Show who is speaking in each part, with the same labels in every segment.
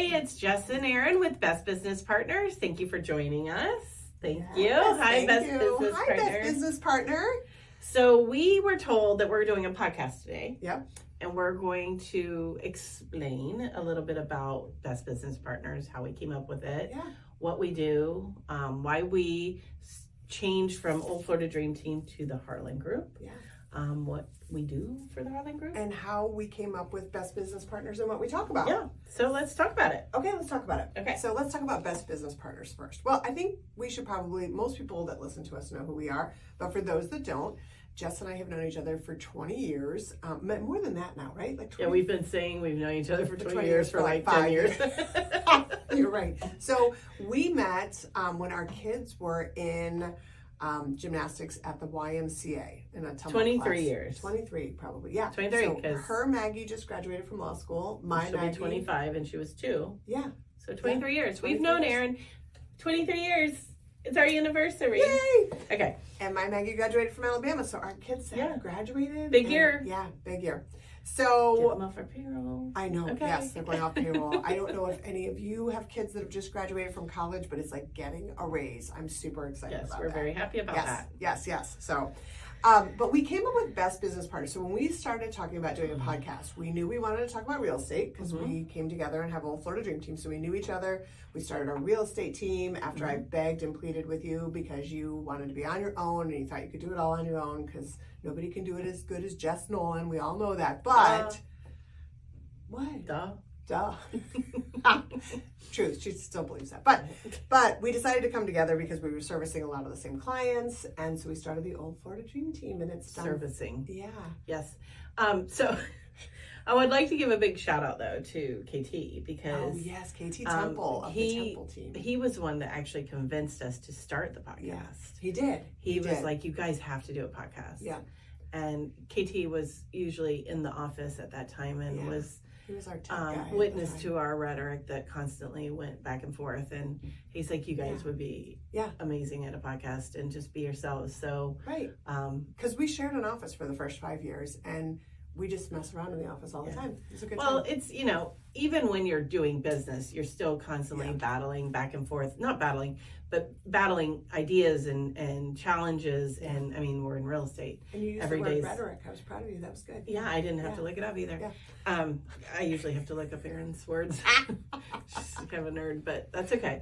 Speaker 1: Hey, it's Jess and Erin with Best Business Partners. Thank you for joining us. Thank you.
Speaker 2: Hi,
Speaker 1: Best Business
Speaker 2: Hi,
Speaker 1: Partner.
Speaker 2: Best Business Partner.
Speaker 1: So we were told that we're doing a podcast today.
Speaker 2: Yep.
Speaker 1: And we're going to explain a little bit about Best Business Partners, how we came up with it, what we do, why we changed from Old Florida Dream Team to the Harlan Group, what we do for the Harlan Group.
Speaker 2: And how we came up with Best Business Partners and what we talk about.
Speaker 1: Yeah, so let's talk about it.
Speaker 2: Okay, let's talk about it.
Speaker 1: Okay.
Speaker 2: So let's talk about Best Business Partners first. Well, I think we should probably, most people that listen to us know who we are, but for those that don't, Jess and I have known each other for 20 years, more than that now, right? Like 20,
Speaker 1: we've been saying we've known each other for 20 years for like 10 years.
Speaker 2: You're right. So we met when our kids were in gymnastics at the YMCA in a
Speaker 1: 23 years.
Speaker 2: 23 probably, yeah.
Speaker 1: 23.
Speaker 2: So her Maggie just graduated from law school.
Speaker 1: She'll be 25 and she was 2.
Speaker 2: Yeah.
Speaker 1: So 23 years.
Speaker 2: 23
Speaker 1: We've known
Speaker 2: years.
Speaker 1: Erin 23 years. It's our anniversary.
Speaker 2: Yay!
Speaker 1: Okay.
Speaker 2: And my Maggie graduated from Alabama, so our kids have graduated.
Speaker 1: Big year.
Speaker 2: Yeah, big year. So
Speaker 1: get them off our payroll.
Speaker 2: I know,
Speaker 1: okay.
Speaker 2: Yes, they're going off payroll. I don't know if any of you have kids that have just graduated from college, but it's like getting a raise. I'm super excited about that.
Speaker 1: Yes, we're very happy about that.
Speaker 2: Yes. So, but we came up with Best Business Partners. So when we started talking about doing a podcast, we knew we wanted to talk about real estate because we came together and have Old Florida Dream Team. So we knew each other. We started our real estate team after I begged and pleaded with you because you wanted to be on your own and you thought you could do it all on your own because nobody can do it as good as Jess Nolan. We all know that. But what? Duh. Truth, she still believes that. But we decided to come together because we were servicing a lot of the same clients, and so we started the Old Florida Dream Team, and it's done.
Speaker 1: Servicing.
Speaker 2: Yeah.
Speaker 1: Yes. So I would like to give a big shout out though to KT because
Speaker 2: KT Temple of the Temple team.
Speaker 1: He was the one that actually convinced us to start the podcast.
Speaker 2: Yeah, he did.
Speaker 1: He was like, you guys have to do a podcast.
Speaker 2: Yeah.
Speaker 1: And KT was usually in the office at that time and
Speaker 2: he was our tech guy
Speaker 1: witness to our rhetoric that constantly went back and forth. And he's like, you guys would be amazing at a podcast and just be yourselves. So
Speaker 2: because we shared an office for the first 5 years and we just mess around in the office all the time. It's a good time.
Speaker 1: It's, even when you're doing business, you're still constantly battling back and forth. Not battling, but battling ideas and challenges. And I mean, we're in real estate.
Speaker 2: And you used the word rhetoric. I was proud of you. That was good.
Speaker 1: Yeah, I didn't have to look it up either.
Speaker 2: Yeah.
Speaker 1: I usually have to look up Erin's words. She's kind of a nerd, but that's okay.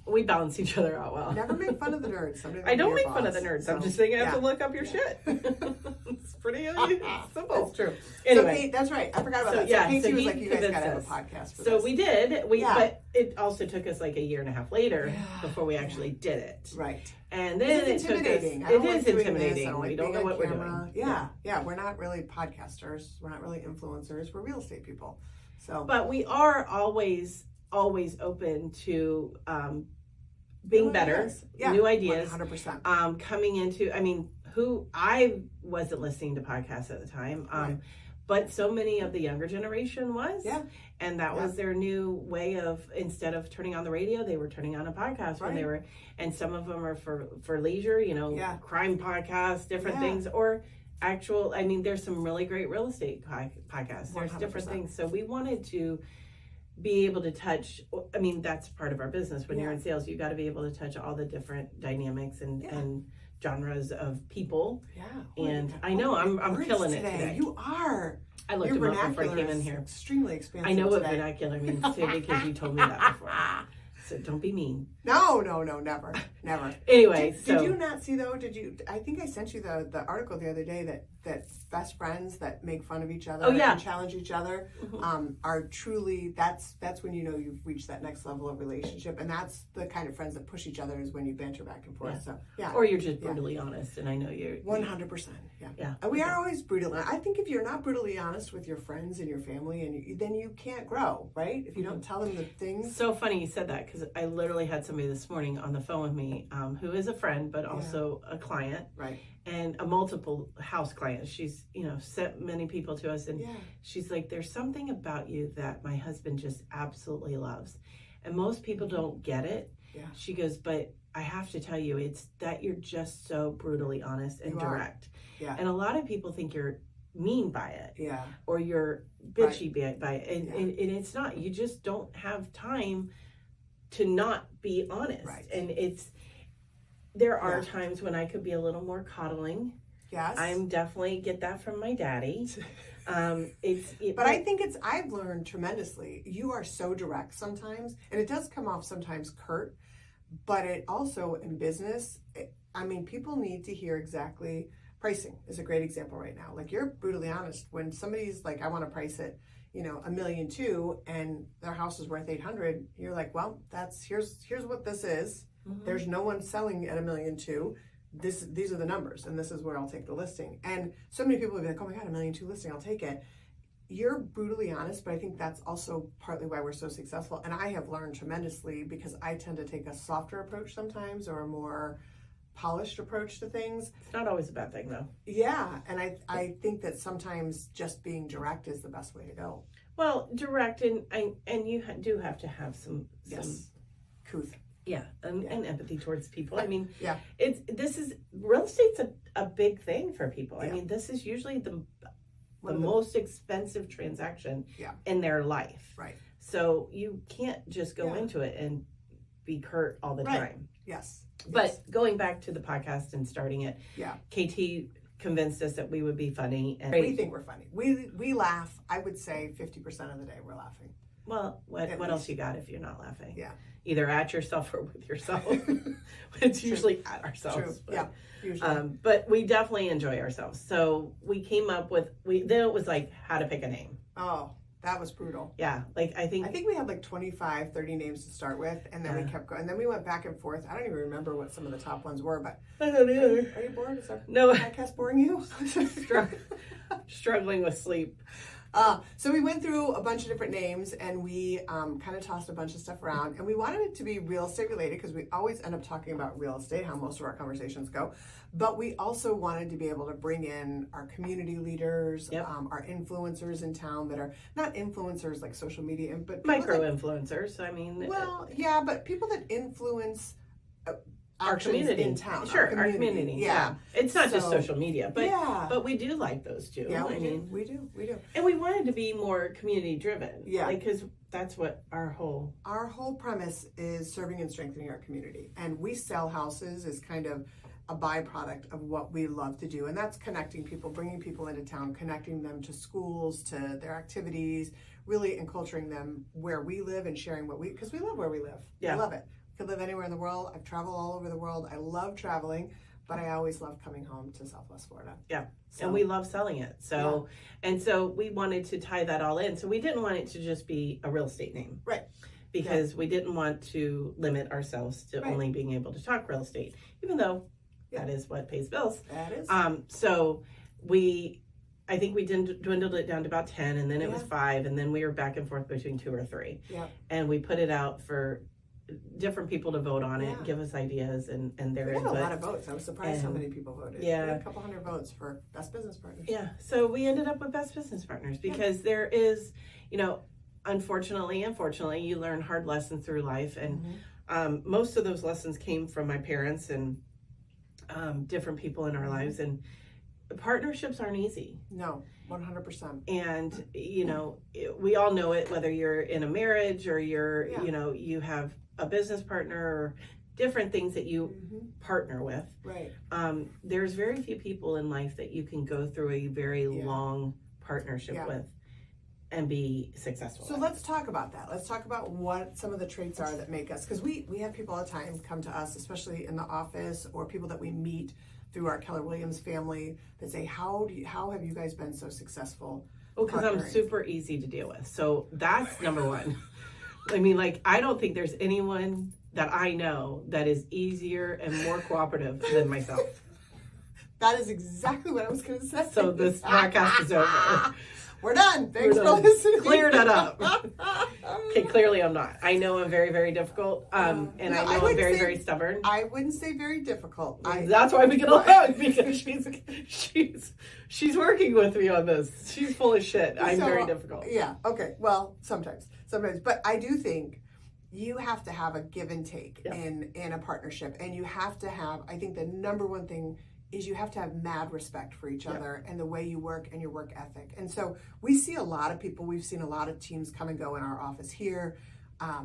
Speaker 1: We balance each other out well.
Speaker 2: Never make fun of the nerds.
Speaker 1: I don't make fun of the nerds. So, I'm just saying I have to look up your shit. It's pretty simple.
Speaker 2: That's true.
Speaker 1: Anyway,
Speaker 2: so that's right. I forgot about that. So Casey was like, "You guys got to have a podcast." For this.
Speaker 1: We did. But it also took us like a year and a half later before we actually did it.
Speaker 2: Right.
Speaker 1: And then it took us. It is intimidating. We don't know what we're doing.
Speaker 2: Yeah. We're not really podcasters. We're not really influencers. We're real estate people. So,
Speaker 1: but we are always open to being better, new ideas,
Speaker 2: 100%.
Speaker 1: Coming into. I mean, I wasn't listening to podcasts at the time. But so many of the younger generation was. Yeah. And that was their new way of, instead of turning on the radio, they were turning on a podcast when they were, and some of them are for leisure, crime podcasts, different things, or actual, I mean, there's some really great real estate podcasts. There's
Speaker 2: 100%.
Speaker 1: different things. So we wanted to be able to touch, I mean, that's part of our business. When you're in sales, you got to be able to touch all the different dynamics and genres of people.
Speaker 2: Yeah.
Speaker 1: And I know I'm killing it today.
Speaker 2: You are.
Speaker 1: I looked them up before I came in here.
Speaker 2: Extremely expansive.
Speaker 1: I know what vernacular means too because you told me that before. So don't be mean.
Speaker 2: No, never.
Speaker 1: Anyway,
Speaker 2: did you not see though? I think I sent you the article the other day that best friends that make fun of each other and challenge each other are truly, that's when you know you've reached that next level of relationship, and that's the kind of friends that push each other is when you banter back and forth. So
Speaker 1: or you're just brutally honest, and I know you're
Speaker 2: 100%. Yeah. And we are always brutally. I think if you're not brutally honest with your friends and your family, and then you can't grow, right? If you don't tell them the things.
Speaker 1: So funny you said that because I literally had somebody this morning on the phone with me who is a friend but also a client,
Speaker 2: right?
Speaker 1: And a multiple house client. She's, sent many people to us, and she's like, there's something about you that my husband just absolutely loves. And most people don't get it. Yeah. She goes, but I have to tell you, it's that you're just so brutally honest and direct. Yeah. And a lot of people think you're mean by it.
Speaker 2: Yeah.
Speaker 1: Or you're bitchy by it. And it's not. You just don't have time to not be honest.
Speaker 2: Right.
Speaker 1: And there are times when I could be a little more coddling.
Speaker 2: Yes.
Speaker 1: I'm definitely get that from my daddy.
Speaker 2: But I think I've learned tremendously. You are so direct sometimes, and it does come off sometimes curt, but it also in business, people need to hear exactly. Pricing is a great example right now. Like, you're brutally honest. When somebody's like, I want to price it, $1.2 million, and their house is worth $800,000, you're like, well, here's what this is. Mm-hmm. There's no one selling at $1.2 million. These are the numbers, and this is where I'll take the listing. And so many people will be like, oh my God, $1.2 million listing, I'll take it. You're brutally honest, but I think that's also partly why we're so successful. And I have learned tremendously because I tend to take a softer approach sometimes, or a more polished approach to things.
Speaker 1: It's not always a bad thing, though.
Speaker 2: Yeah, and I think that sometimes just being direct is the best way to go.
Speaker 1: Well, direct, and you do have to have some
Speaker 2: couth.
Speaker 1: Yeah, and empathy towards people. I mean,
Speaker 2: yeah,
Speaker 1: real estate's a big thing for people.
Speaker 2: Yeah.
Speaker 1: I mean, this is usually the most expensive transaction in their life.
Speaker 2: Right.
Speaker 1: So you can't just go into it and be curt all the time.
Speaker 2: Yes.
Speaker 1: But going back to the podcast and starting it, KT convinced us that we would be funny. And
Speaker 2: we think we're funny. We laugh. I would say 50% of the day we're laughing.
Speaker 1: Well, what else you got if you're not laughing?
Speaker 2: Yeah.
Speaker 1: Either at yourself or with yourself. It's usually at ourselves.
Speaker 2: True. But, usually.
Speaker 1: But we definitely enjoy ourselves. So we came up with, then it was like how to pick a name.
Speaker 2: Oh, that was brutal.
Speaker 1: Yeah. Like I think
Speaker 2: we had like 25, 30 names to start with, and then we kept going. And then we went back and forth. I don't even remember what some of the top ones were, but
Speaker 1: I don't either.
Speaker 2: Are you bored? Is our
Speaker 1: no
Speaker 2: podcast boring you?
Speaker 1: Struggling with sleep.
Speaker 2: So we went through a bunch of different names, and we kind of tossed a bunch of stuff around, and we wanted it to be real estate related because we always end up talking about real estate, how most of our conversations go. But we also wanted to be able to bring in our community leaders, our influencers in town that are not influencers like social media, but
Speaker 1: micro influencers. I mean,
Speaker 2: but people that influence
Speaker 1: our community
Speaker 2: in town.
Speaker 1: Sure, our community. Yeah. It's not just social media, but we do like those too.
Speaker 2: Yeah, we do.
Speaker 1: And we wanted to be more community driven.
Speaker 2: Yeah.
Speaker 1: Because that's what our whole
Speaker 2: premise is, serving and strengthening our community. And we sell houses is kind of a byproduct of what we love to do. And that's connecting people, bringing people into town, connecting them to schools, to their activities, really enculturing them where we live and sharing because we love where we live.
Speaker 1: Yeah.
Speaker 2: We love it. Could live anywhere in the world. I've traveled all over the world. I love traveling, but I always love coming home to Southwest Florida.
Speaker 1: Yeah. And we love selling it. So, and so we wanted to tie that all in. So we didn't want it to just be a real estate name.
Speaker 2: Right.
Speaker 1: Because we didn't want to limit ourselves to only being able to talk real estate, even though that is what pays bills.
Speaker 2: That is.
Speaker 1: So I think we dwindled it down to about 10, and then it was 5, and then we were back and forth between 2 or 3.
Speaker 2: Yeah.
Speaker 1: And we put it out for different people to vote on it, give us ideas and their input.
Speaker 2: We got a lot of votes. I was surprised how many people voted.
Speaker 1: Yeah.
Speaker 2: We had a couple hundred votes for Best Business Partners.
Speaker 1: Yeah. So we ended up with Best Business Partners because there is, unfortunately, you learn hard lessons through life. And most of those lessons came from my parents and different people in our lives. And partnerships aren't easy.
Speaker 2: No, 100%.
Speaker 1: And, we all know it, whether you're in a marriage or you're, you have a business partner or different things that you partner with.
Speaker 2: Right.
Speaker 1: There's very few people in life that you can go through a very long partnership with and be successful.
Speaker 2: So let's talk about that. Let's talk about what some of the traits are that make us, because we have people all the time come to us, especially in the office, or people that we meet through our Keller Williams family, that say, how have you guys been so successful?
Speaker 1: Well, because I'm super easy to deal with. So that's number one. I mean, I don't think there's anyone that I know that is easier and more cooperative than myself.
Speaker 2: That is exactly what I was going to say.
Speaker 1: So this podcast is over.
Speaker 2: We're done. Thanks for listening.
Speaker 1: Clear that up. Okay, clearly I'm not. I know I'm very, very difficult. And I know I'm very, very stubborn.
Speaker 2: I wouldn't say very difficult.
Speaker 1: That's why we get along, because she's working with me on this. She's full of shit. I'm very difficult.
Speaker 2: Yeah. Okay. Well, sometimes. But I do think you have to have a give and take in a partnership, and you have to have, I think the number one thing is you have to have mad respect for each other and the way you work and your work ethic. And so we see a lot of people, we've seen a lot of teams come and go in our office here.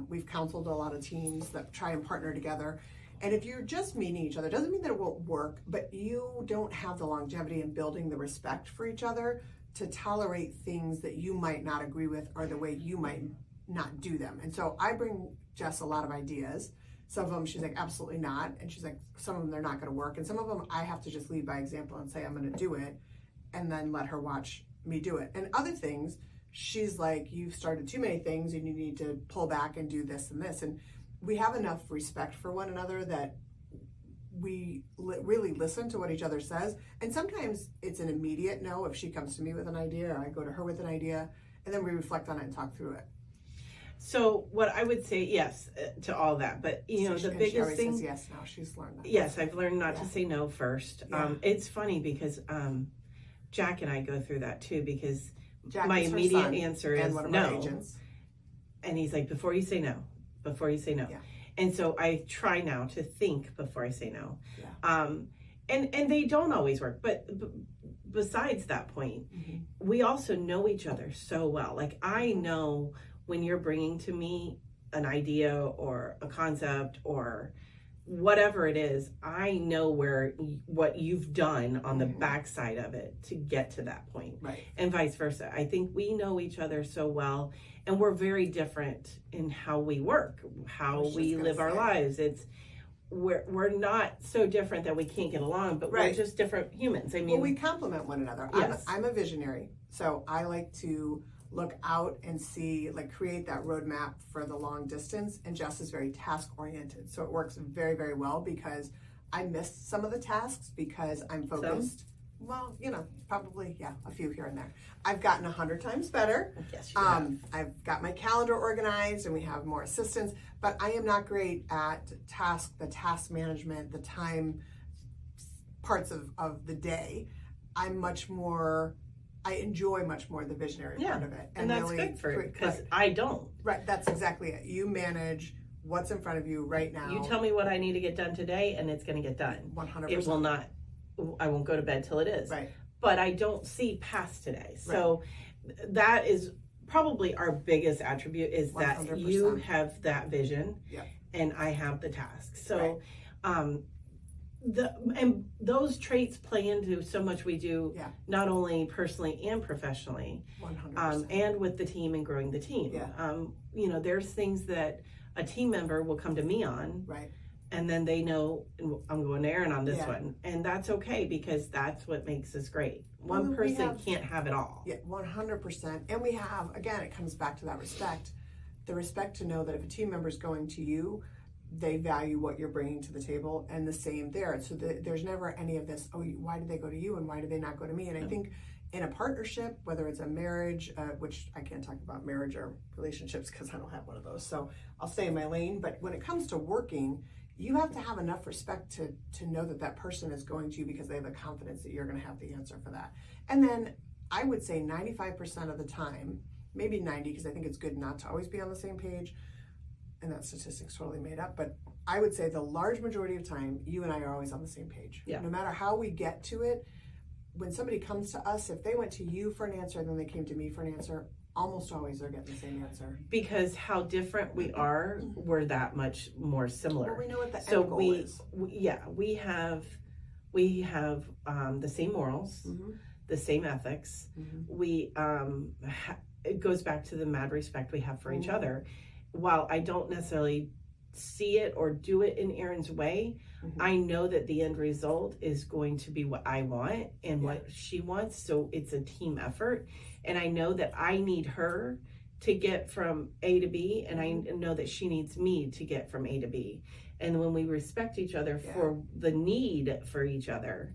Speaker 2: We've counseled a lot of teams that try and partner together. And if you're just meeting each other, doesn't mean that it won't work, but you don't have the longevity in building the respect for each other to tolerate things that you might not agree with or the way you might not do them. And so I bring Jess a lot of ideas. Some of them she's like, absolutely not. And she's like, some of them they're not going to work. And some of them I have to just lead by example and say, I'm going to do it, and then let her watch me do it. And other things, she's like, you've started too many things and you need to pull back and do this and this. And we have enough respect for one another that we really listen to what each other says. And sometimes it's an immediate no if she comes to me with an idea or I go to her with an idea, and then we reflect on it and talk through it.
Speaker 1: So what I would say, yes, to all that, but you know, the biggest thing.
Speaker 2: Says yes now. She's learned that.
Speaker 1: Yes, I've learned not to say no first.
Speaker 2: Yeah.
Speaker 1: It's funny because Jack and I go through that too, because
Speaker 2: Jack
Speaker 1: my
Speaker 2: is her
Speaker 1: immediate
Speaker 2: son
Speaker 1: answer
Speaker 2: and
Speaker 1: is
Speaker 2: one of
Speaker 1: no.
Speaker 2: our agents.
Speaker 1: And he's like, before you say no.
Speaker 2: Yeah.
Speaker 1: And so I try now to think before I say no.
Speaker 2: Yeah.
Speaker 1: And they don't always work, but besides that point, we also know each other so well. Like I know when you're bringing to me an idea or a concept or whatever it is, I know what you've done on the backside of it to get to that point.
Speaker 2: Right.
Speaker 1: And vice versa. I think we know each other so well, and we're very different in how we work, how we live our lives. We're not so different that we can't get along, but we're just different humans. I mean,
Speaker 2: well, we complement one another.
Speaker 1: Yes.
Speaker 2: I'm a visionary, so I like to look out and see, like create that roadmap for the long distance. And Jess is very task oriented. So it works very, very well because I missed some of the tasks because I'm focused. Well, you know, probably, a few here and there. I've gotten 100 times better.
Speaker 1: Yes, you have.
Speaker 2: I've got my calendar organized and we have more assistants, but I am not great at the task management, the time parts of the day. I enjoy much more the visionary part of it.
Speaker 1: And that's really good for it, because I don't.
Speaker 2: Right, that's exactly it. You manage what's in front of you right now.
Speaker 1: You tell me what I need to get done today, and it's going to get done.
Speaker 2: 100%.
Speaker 1: It will not, I won't go to bed till it is.
Speaker 2: Right.
Speaker 1: But I don't see past today. So that is probably our biggest attribute, is 100%. That you have that vision and I have the task. So and those traits play into so much we do, not only personally and professionally,
Speaker 2: 100%.
Speaker 1: And with the team and growing the team. You know, there's things that a team member will come to me on, and then they know I'm going to Erin on this one, and that's okay, because that's what makes us great. One person can't have it all.
Speaker 2: 100%. And we have, again, it comes back to that respect, the respect to know that if a team member is going to you, they value what you're bringing to the table, and the same there. So there's never any of this, why did they go to you and why did they not go to me? And I think in a partnership, whether it's a marriage, which I can't talk about marriage or relationships because I don't have one of those, so I'll stay in my lane. But when it comes to working, you have to have enough respect to know that person is going to you because they have the confidence that you're going to have the answer for that. And then I would say 95% of the time, maybe 90, because I think it's good not to always be on the same page, and that statistic's totally made up, but I would say the large majority of time, you and I are always on the same page. No matter how we get to it, when somebody comes to us, if they went to you for an answer and then they came to me for an answer, almost always they're getting the same answer. Because
Speaker 1: how different we are, we're that much more similar.
Speaker 2: Well, we know what the end goal is.
Speaker 1: We have the same morals, the same ethics. We it goes back to the mad respect we have for each other. While I don't necessarily see it or do it in Erin's way, I know that the end result is going to be what I want and what she wants. So it's a team effort. And I know that I need her to get from A to B, and I know that she needs me to get from A to B. And when we respect each other for the need for each other,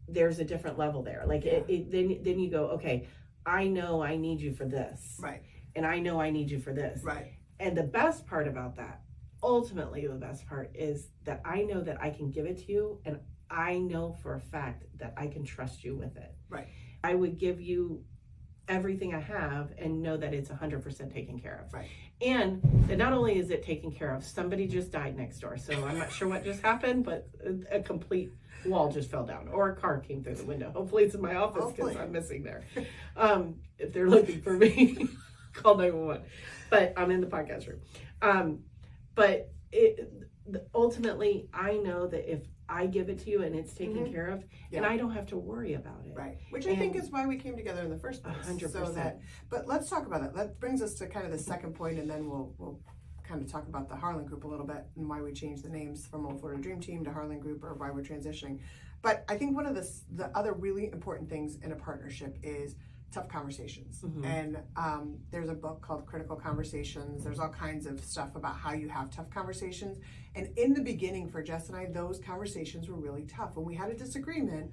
Speaker 1: there's a different level there. Like then you go, okay, I know I need you for this.
Speaker 2: Right.
Speaker 1: And I know I need you for this.
Speaker 2: Right.
Speaker 1: And the best part about that, ultimately the best part, is that I know that I can give it to you, and I know for a fact that I can trust you with it.
Speaker 2: Right.
Speaker 1: I would give you everything I have and know that it's 100% taken care of.
Speaker 2: Right.
Speaker 1: And that not only is it taken care of, somebody just died next door. So I'm not sure what just happened, but a complete wall just fell down or a car came through the window. Hopefully it's in my office because I'm missing there. If they're looking for me, call 911. But I'm in the podcast room. But ultimately, I know that if I give it to you and it's taken care of, and I don't have to worry about it.
Speaker 2: Right. Which I think is why we came together in the first place.
Speaker 1: 100%.
Speaker 2: So that, but let's talk about that. That brings us to kind of the second point, and then we'll kind of talk about the Harlan Group a little bit and why we changed the names from Old Florida Dream Team to Harlan Group, or why we're transitioning. But I think one of the other really important things in a partnership is tough conversations. And there's a book called Critical Conversations. There's all kinds of stuff about how you have tough conversations. And in the beginning for Jess and I, those conversations were really tough. When we had a disagreement,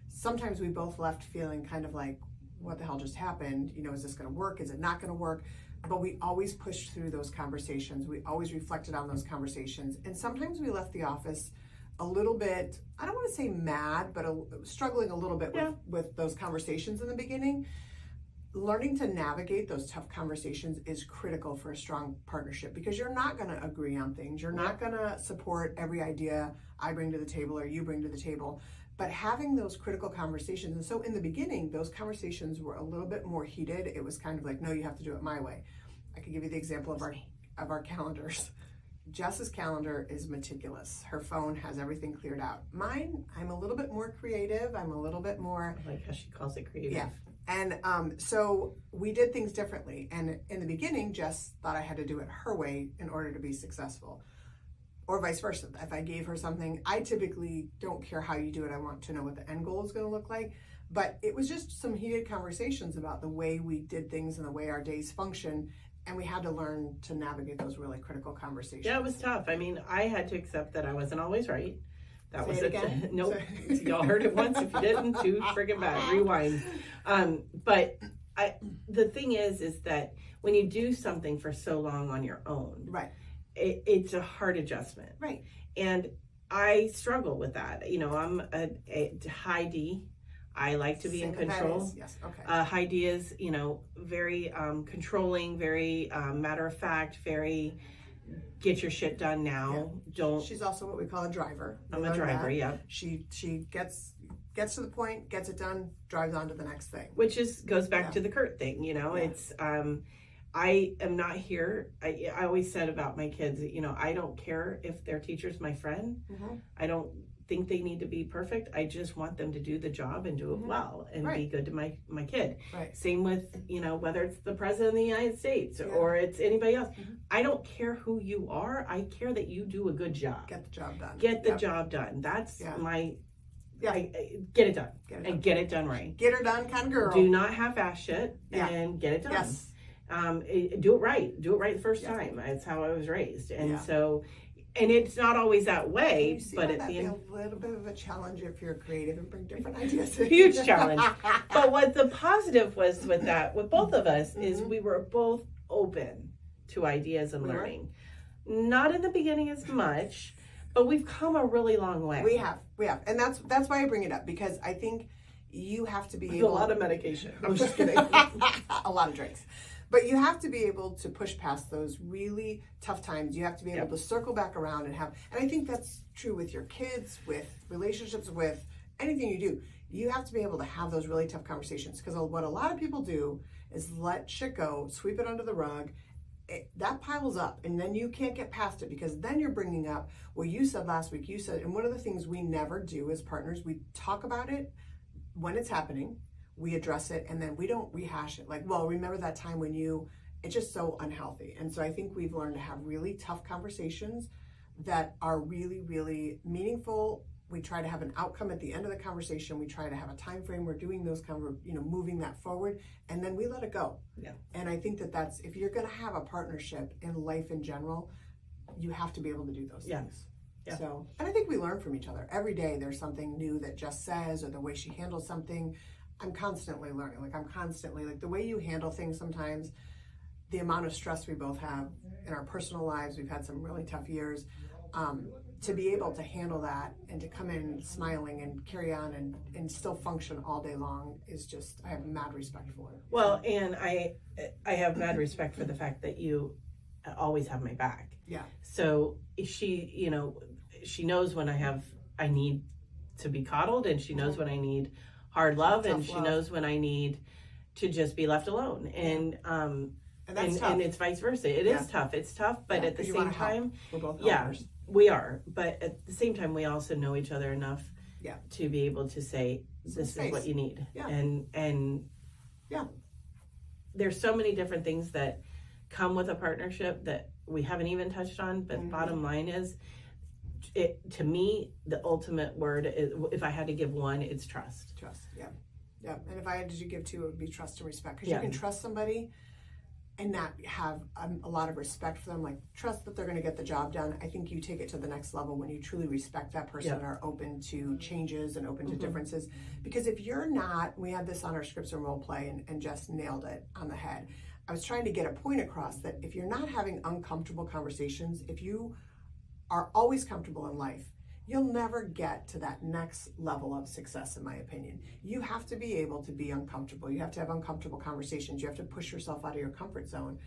Speaker 2: sometimes we both left feeling kind of like, what the hell just happened? You know, is this going to work? Is it not going to work? But we always pushed through those conversations. We always reflected on those conversations. And sometimes we left the office a little bit, I don't want to say mad, but struggling a little bit with those conversations in the beginning. Learning to navigate those tough conversations is critical for a strong partnership, because you're not going to agree on things. You're not going to support every idea I bring to the table or you bring to the table. But having those critical conversations, and so in the beginning, those conversations were a little bit more heated. It was kind of like, no, you have to do it my way. I could give you the example of our calendars. Jess's calendar is meticulous. Her phone has everything cleared out. Mine, I'm a little bit more creative. I'm a little bit more...
Speaker 1: I like how she calls it creative.
Speaker 2: Yeah. And so we did things differently. And in the beginning, Jess thought I had to do it her way in order to be successful. Or vice versa. If I gave her something, I typically don't care how you do it. I want to know what the end goal is going to look like. But it was just some heated conversations about the way we did things and the way our days function. And we had to learn to navigate those really critical conversations.
Speaker 1: Yeah, it was tough. I mean, I had to accept that I wasn't always right. That was it
Speaker 2: again.
Speaker 1: Nope. Y'all heard it once. If you didn't, too friggin' bad. Rewind. But the thing is that when you do something for so long on your own,
Speaker 2: right,
Speaker 1: it's a hard adjustment,
Speaker 2: right.
Speaker 1: And I struggle with that. You know, I'm a high D. I like to be in control.
Speaker 2: Yes. Okay.
Speaker 1: High D is, you know, very controlling, very matter of fact, very get your shit done now. Don't.
Speaker 2: She's also what we call a driver.
Speaker 1: I'm a driver. Yeah.
Speaker 2: She gets to the point, gets it done, drives on to the next thing.
Speaker 1: Which goes back to the Kurt thing. You know, it's I am not here. I always said about my kids, you know, I don't care if their teacher's my friend. I don't think they need to be perfect. I just want them to do the job and do it well and be good to my kid. Right. Same with, you know, whether it's the president of the United States or it's anybody else. I don't care who you are. I care that you do a good job.
Speaker 2: Get the job done.
Speaker 1: Get the job done. That's my... get it done. And get it done right.
Speaker 2: Get her done kind of girl.
Speaker 1: Do not half-ass shit and get it done.
Speaker 2: Yes.
Speaker 1: Do it right. Do it right the first time. That's how I was raised. And so... And it's not always that way, but at the end,
Speaker 2: a little bit of a challenge if you're creative and bring different ideas.
Speaker 1: Huge challenge. But what the positive was with that, with both of us, is we were both open to ideas and learning. Not in the beginning as much, but we've come a really long way.
Speaker 2: We have, and that's why I bring it up, because I think you have to be able.
Speaker 1: A lot of medication. I'm just kidding.
Speaker 2: A lot of drinks. But you have to be able to push past those really tough times. You have to be able to circle back around and I think that's true with your kids, with relationships, with anything you do. You have to be able to have those really tough conversations, because what a lot of people do is let shit go, sweep it under the rug. That piles up, and then you can't get past it, because then you're bringing up what you said last week. You said, and one of the things we never do as partners, we talk about it when it's happening. We address it, and then we don't rehash it. Like, well, remember that time when it's just so unhealthy. And so I think we've learned to have really tough conversations that are really, really meaningful. We try to have an outcome at the end of the conversation. We try to have a time frame. We're doing those moving that forward, and then we let it go. Yeah. And I think that's, if you're going to have a partnership in life in general, you have to be able to do those things. Yeah. So, and I think we learn from each other. Every day there's something new that Jess says, or the way she handles something. I'm constantly learning. The way you handle things sometimes, the amount of stress we both have in our personal lives. We've had some really tough years. to be able to handle that and to come in smiling and carry on and still function all day long is just, I have mad respect for it.
Speaker 1: Well, and I have mad respect for the fact that you always have my back.
Speaker 2: Yeah.
Speaker 1: So she knows when I need to be coddled, and she knows when I need hard love, and she knows when I need to just be left alone. And and it's vice versa. It is tough. It's tough, but at the same time,
Speaker 2: we're both helpers.
Speaker 1: We are. But at the same time, we also know each other enough to be able to say, this is what you need.
Speaker 2: Yeah.
Speaker 1: And there's so many different things that come with a partnership that we haven't even touched on, but bottom line is, to me, the ultimate word is, if I had to give one, it's trust.
Speaker 2: Trust, yeah. And if I had to give two, it would be trust and respect. Because you can trust somebody and not have a lot of respect for them, like trust that they're going to get the job done. I think you take it to the next level when you truly respect that person and are open to changes and open to differences. Because if you're not, we had this on our scripts and role play, and Jess nailed it on the head. I was trying to get a point across that if you're not having uncomfortable conversations, if you are always comfortable in life, you'll never get to that next level of success, in my opinion. You have to be able to be uncomfortable. You have to have uncomfortable conversations. You have to push yourself out of your comfort zone.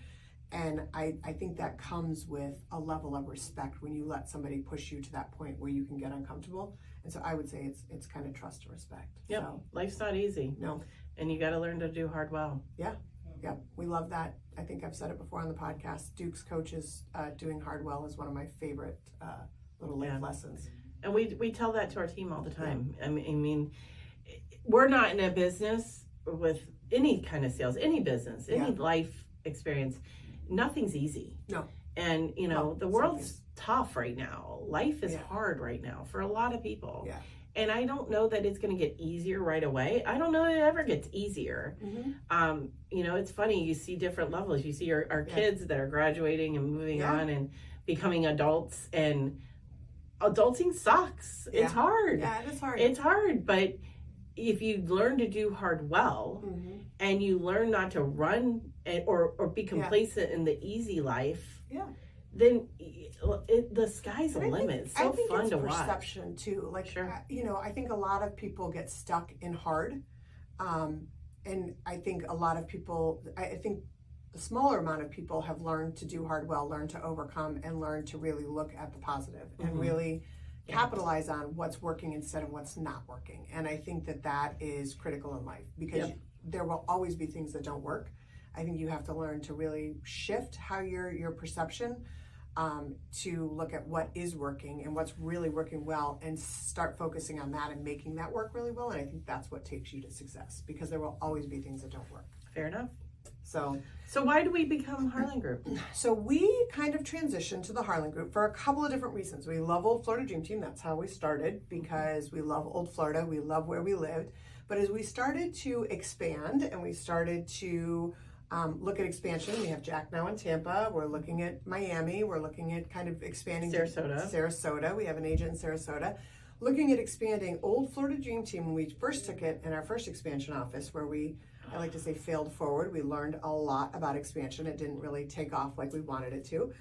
Speaker 2: And I think that comes with a level of respect when you let somebody push you to that point where you can get uncomfortable. And so I would say it's kind of trust and respect.
Speaker 1: Yep.
Speaker 2: So,
Speaker 1: life's not easy.
Speaker 2: No.
Speaker 1: And you got to learn to do hard well.
Speaker 2: Yeah. Yep, we love that. I think I've said it before on the podcast. Duke's coaches doing hard well is one of my favorite little life lessons.
Speaker 1: And we tell that to our team all the time. I mean, we're not in a business with any kind of sales, any business, any life experience. Nothing's easy. No. And, the world's tough right now. Life is hard right now for a lot of people. Yeah. And I don't know that it's going to get easier right away. I don't know that it ever gets easier. It's funny. You see different levels. You see our kids that are graduating and moving on and becoming adults. And adulting sucks. Yeah. It's hard.
Speaker 2: Yeah, it is hard.
Speaker 1: It's hard. But if you learn to do hard well and you learn not to run or be complacent in the easy life, then the sky's the limit. It's so fun to watch.
Speaker 2: I think it's perception too. Like, I think a lot of people get stuck in hard. And I think a lot of people, I think a smaller amount of people have learned to do hard well, learn to overcome, and learn to really look at the positive and really capitalize on what's working instead of what's not working. And I think that is critical in life, because there will always be things that don't work. I think you have to learn to really shift how your perception to look at what is working and what's really working well, and start focusing on that and making that work really well. And I think that's what takes you to success, because there will always be things that don't work.
Speaker 1: Fair enough.
Speaker 2: So
Speaker 1: why do we become Harlan Group?
Speaker 2: So we kind of transitioned to the Harlan Group for a couple of different reasons. We love Old Florida Dream Team. That's how we started, because we love Old Florida. We love where we lived. But as we started to expand and we started to look at expansion, we have Jack now in Tampa. We're looking at Miami. We're looking at kind of expanding Sarasota. We have an agent in Sarasota. Looking at expanding Old Florida Dream Team, when we first took it in our first expansion office, where I like to say, failed forward. We learned a lot about expansion. It didn't really take off like we wanted it to.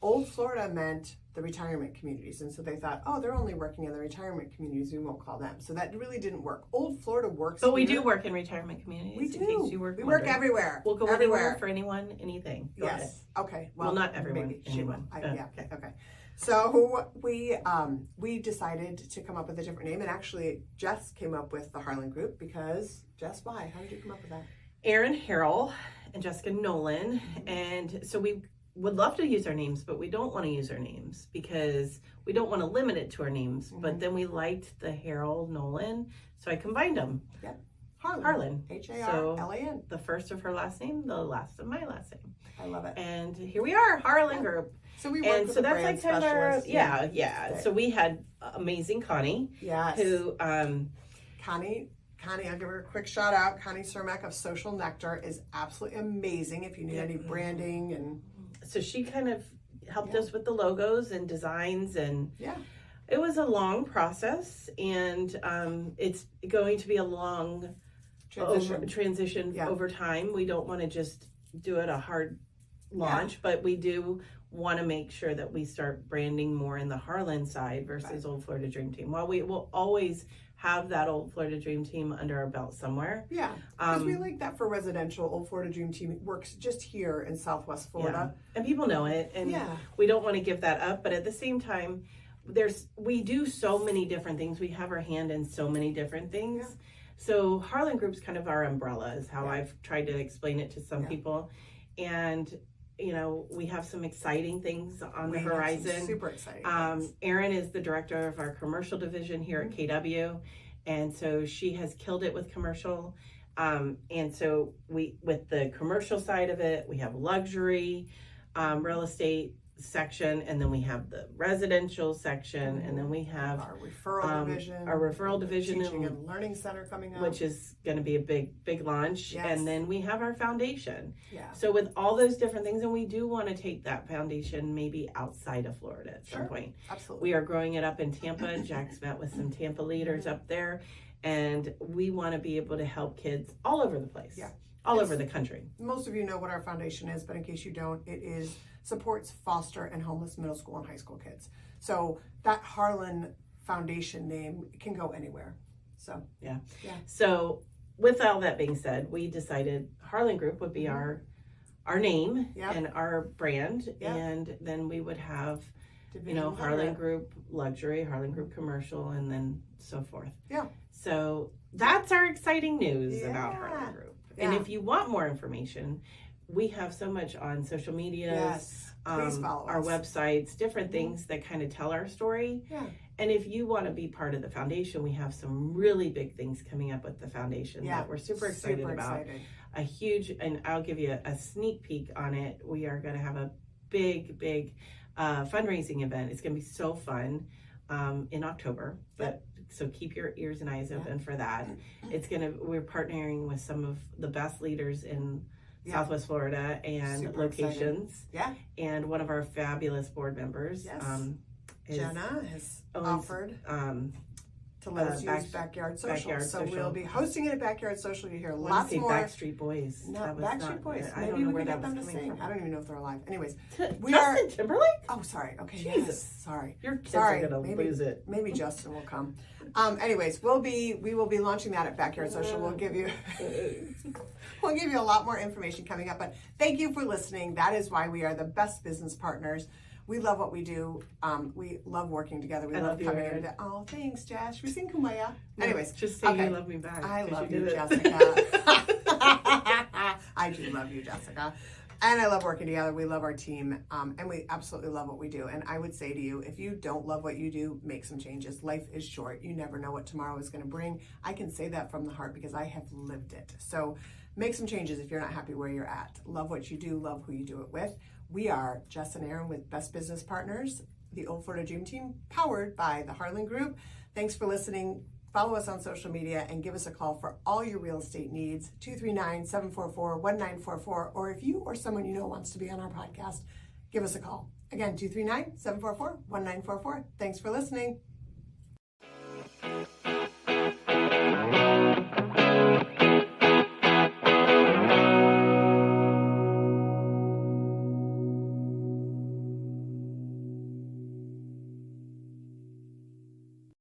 Speaker 2: Old Florida meant the retirement communities. And so they thought, they're only working in the retirement communities. We won't call them. So that really didn't work. Old Florida works.
Speaker 1: But we do work in retirement communities.
Speaker 2: We do.
Speaker 1: In case you
Speaker 2: we work everywhere.
Speaker 1: We'll go everywhere for anyone, anything. Go ahead.
Speaker 2: Okay.
Speaker 1: Well, not everyone.
Speaker 2: Maybe.
Speaker 1: Anyone.
Speaker 2: Okay. So we decided to come up with a different name. And actually, Jess came up with the Harlan Group because, Jess, why? How did you come up with that?
Speaker 1: Erin Harrell and Jessica Nolan. And so we would love to use our names, but we don't want to use our names because we don't want to limit it to our names. But then we liked the Harrell Nolan, so I combined them.
Speaker 2: Yep. Harlan.
Speaker 1: Harlan.
Speaker 2: Harlan.
Speaker 1: The first of her last name, the last of my last name.
Speaker 2: I love it.
Speaker 1: And here we are, Harlan Group.
Speaker 2: So we work with a brand specialist.
Speaker 1: So we had amazing Connie.
Speaker 2: Yes.
Speaker 1: Who
Speaker 2: Connie, I'll give her a quick shout out. Connie Cermak of Social Nectar is absolutely amazing if you need any branding. And
Speaker 1: so she kind of helped us with the logos and designs, and it was a long process, and it's going to be a long transition over time. We don't want to just do it a hard launch, but we do want to make sure that we start branding more in the Harlan side versus Old Florida Dream Team. While we will always have that Old Florida Dream Team under our belt somewhere.
Speaker 2: Yeah, because we like that for residential. Old Florida Dream Team works just here in Southwest Florida.
Speaker 1: Yeah. And people know it, and we don't want to give that up, but at the same time, we do so many different things. We have our hand in so many different things. Yeah. So Harlan Group's kind of our umbrella is how I've tried to explain it to some people. And we have some exciting things on the horizon.
Speaker 2: Super exciting.
Speaker 1: Erin is the director of our commercial division here at KW. And so she has killed it with commercial. And so with the commercial side of it, we have luxury, real estate section, and then we have the residential section, and then we have
Speaker 2: our referral division, teaching and learning center coming up,
Speaker 1: which is going to be a big launch. And then we have our foundation.
Speaker 2: Yeah.
Speaker 1: So with all those different things, and we do want to take that foundation maybe outside of Florida at some point.
Speaker 2: Absolutely.
Speaker 1: We are growing it up in Tampa. Jack's met with some Tampa leaders up there, and we want to be able to help kids all over the place.
Speaker 2: Yeah.
Speaker 1: All over the country.
Speaker 2: Most of you know what our foundation is, but in case you don't, it is supports foster and homeless middle school and high school kids. So that Harlan Foundation name can go anywhere. So
Speaker 1: yeah. So with all that being said, we decided Harlan Group would be our name and our brand, and then we would have Harlan Group Luxury, Harlan Group Commercial, and then so forth.
Speaker 2: Yeah.
Speaker 1: So that's our exciting news about Harlan Group. And if you want more information, we have so much on social media,
Speaker 2: please follow
Speaker 1: our
Speaker 2: us.
Speaker 1: Websites, different things that kind of tell our story.
Speaker 2: Yeah.
Speaker 1: And if you want to be part of the foundation, we have some really big things coming up with the foundation that we're super excited about. A huge, and I'll give you a sneak peek on it. We are going to have a big fundraising event. It's going to be so fun in October. So keep your ears and eyes open for that. We're partnering with some of the best leaders in Southwest Florida and
Speaker 2: super
Speaker 1: locations.
Speaker 2: Exciting. Yeah.
Speaker 1: And one of our fabulous board members,
Speaker 2: Jenna, has offered to let us use Backyard Social. We'll be hosting it at Backyard Social. You hear lots more.
Speaker 1: Backstreet Boys.
Speaker 2: No, Backstreet Boys. Maybe we can get them to sing. I don't even know if they're alive. Anyways,
Speaker 1: Justin Timberlake?
Speaker 2: Oh, sorry. Okay.
Speaker 1: Jesus.
Speaker 2: Yes. Sorry.
Speaker 1: Your kids are gonna lose it.
Speaker 2: Maybe Justin will come. Anyways, we will be launching that at Backyard Social. We'll give you a lot more information coming up. But thank you for listening. That is why we are the best business partners. We love what we do. We love working together. We love coming in. Oh, thanks, Jess. We sing Kumbaya. Anyways,
Speaker 1: just say you love me back.
Speaker 2: I love you, Jessica. I do love you, Jessica. And I love working together. We love our team. And we absolutely love what we do. And I would say to you, if you don't love what you do, make some changes. Life is short. You never know what tomorrow is going to bring. I can say that from the heart because I have lived it. So make some changes if you're not happy where you're at. Love what you do. Love who you do it with. We are Jess and Erin with Best Business Partners, the Old Florida Dream Team, powered by the Harlan Group. Thanks for listening. Follow us on social media and give us a call for all your real estate needs, 239-744-1944. Or if you or someone you know wants to be on our podcast, give us a call. Again, 239-744-1944. Thanks for listening.